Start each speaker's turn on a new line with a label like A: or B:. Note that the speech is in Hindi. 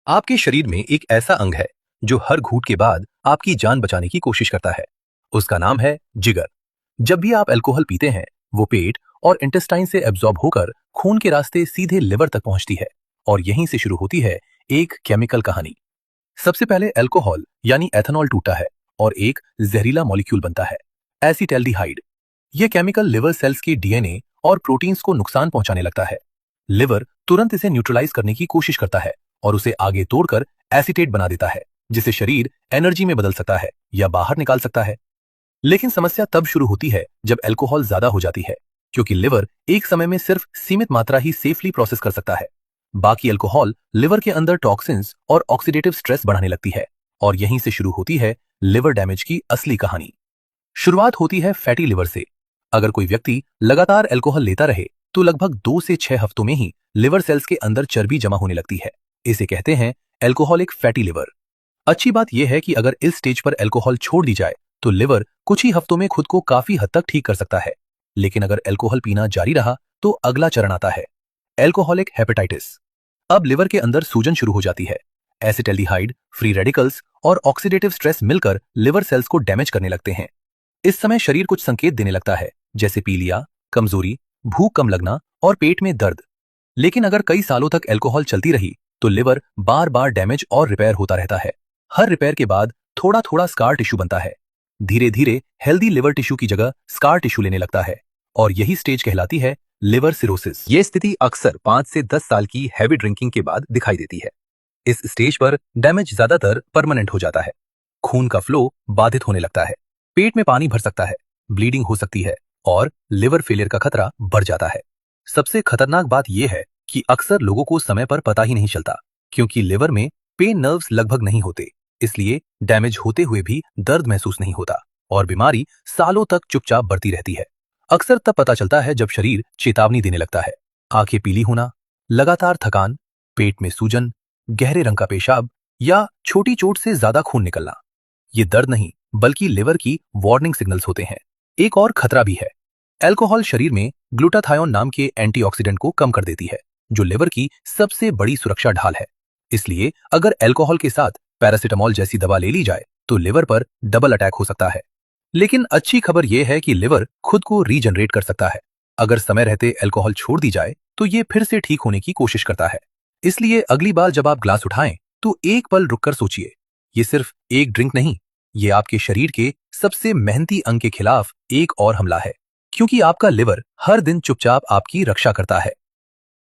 A: आपके शरीर में एक ऐसा अंग है जो हर घूंट के बाद आपकी जान बचाने की कोशिश करता है। उसका नाम है जिगर। जब भी आप अल्कोहल पीते हैं, वो पेट और इंटेस्टाइन से एब्जॉर्ब होकर खून के रास्ते सीधे लिवर तक पहुंचती है और यहीं से शुरू होती है एक केमिकल कहानी। सबसे पहले अल्कोहल यानी एथेनॉल टूटता है और एक जहरीला मॉलिक्यूल बनता है, एसिटैल्डिहाइड। यह केमिकल लिवर सेल्स के डीएनए और प्रोटीन्स को नुकसान पहुंचाने लगता है। लिवर तुरंत इसे न्यूट्रलाइज करने की कोशिश करता है और उसे आगे तोड़कर एसीटेट बना देता है, जिसे शरीर एनर्जी में बदल सकता है या बाहर निकाल सकता है। लेकिन समस्या तब शुरू होती है जब अल्कोहल ज्यादा हो जाती है, क्योंकि लिवर एक समय में सिर्फ सीमित मात्रा ही सेफली प्रोसेस कर सकता है। बाकी अल्कोहल लिवर के अंदर टॉक्सिन्स और ऑक्सीडेटिव स्ट्रेस बढ़ाने लगती है और यहीं से शुरू होती है लिवर डैमेज की असली कहानी। शुरुआत होती है फैटी लिवर से। अगर कोई व्यक्ति लगातार अल्कोहल लेता रहे तो लगभग 2 से 6 हफ्तों में ही लिवर सेल्स के अंदर चर्बी जमा होने लगती है। इसे कहते हैं अल्कोहलिक फैटी लिवर। अच्छी बात यह है कि अगर इस स्टेज पर अल्कोहल छोड़ दी जाए तो लिवर कुछ ही हफ्तों में खुद को काफी हद तक ठीक कर सकता है। लेकिन अगर अल्कोहल पीना जारी रहा तो अगला चरण आता है अल्कोहलिक हेपेटाइटिस। अब लिवर के अंदर सूजन शुरू हो जाती है। एसिटैल्डिहाइड, फ्री रेडिकल्स और ऑक्सीडेटिव स्ट्रेस मिलकर लिवर सेल्स को डैमेज करने लगते हैं। इस समय शरीर कुछ संकेत देने लगता है, जैसे पीलिया, कमजोरी, भूख कम लगना और पेट में दर्द। लेकिन अगर कई सालों तक अल्कोहल चलती रही तो लिवर बार बार डैमेज और रिपेयर होता रहता है। हर रिपेयर के बाद थोड़ा थोड़ा स्कार टिश्यू बनता है। धीरे धीरे हेल्दी लिवर टिश्यू की जगह स्कार टिश्यू लेने लगता है और यही स्टेज कहलाती है लिवर सिरोसिस।
B: ये स्थिति अक्सर 5 से 10 साल की हैवी ड्रिंकिंग के बाद दिखाई देती है। इस स्टेज पर डैमेज ज्यादातर परमानेंट हो जाता है। खून का फ्लो बाधित होने लगता है, पेट में पानी भर सकता है, ब्लीडिंग हो सकती है और लिवर फेलियर का खतरा बढ़ जाता है। सबसे खतरनाक बात यह है कि अक्सर लोगों को समय पर पता ही नहीं चलता, क्योंकि लिवर में पेन नर्व्स लगभग नहीं होते, इसलिए डैमेज होते हुए भी दर्द महसूस नहीं होता और बीमारी सालों तक चुपचाप बढ़ती रहती है। अक्सर तब पता चलता है जब शरीर चेतावनी देने लगता है। आंखें पीली होना, लगातार थकान, पेट में सूजन, गहरे रंग का पेशाब या छोटी चोट से ज्यादा खून निकलना। ये दर्द नहीं बल्कि लिवर की वार्निंग सिग्नल्स होते हैं। एक और खतरा भी है। अल्कोहल शरीर में ग्लूटाथायोन नाम के एंटीऑक्सीडेंट को कम कर देती है, जो लिवर की सबसे बड़ी सुरक्षा ढाल है। इसलिए अगर अल्कोहल के साथ पैरासिटामोल जैसी दवा ले ली जाए तो लिवर पर डबल अटैक हो सकता है। लेकिन अच्छी खबर यह है कि लिवर खुद को रीजनरेट कर सकता है। अगर समय रहते अल्कोहल छोड़ दी जाए तो ये फिर से ठीक होने की कोशिश करता है। इसलिए अगली बार जब आप ग्लास उठाएं तो एक पल रुककर सोचिए, ये सिर्फ एक ड्रिंक नहीं, ये आपके शरीर के सबसे मेहनती अंग के खिलाफ एक और हमला है, क्योंकि आपका लिवर हर दिन चुपचाप आपकी रक्षा करता है।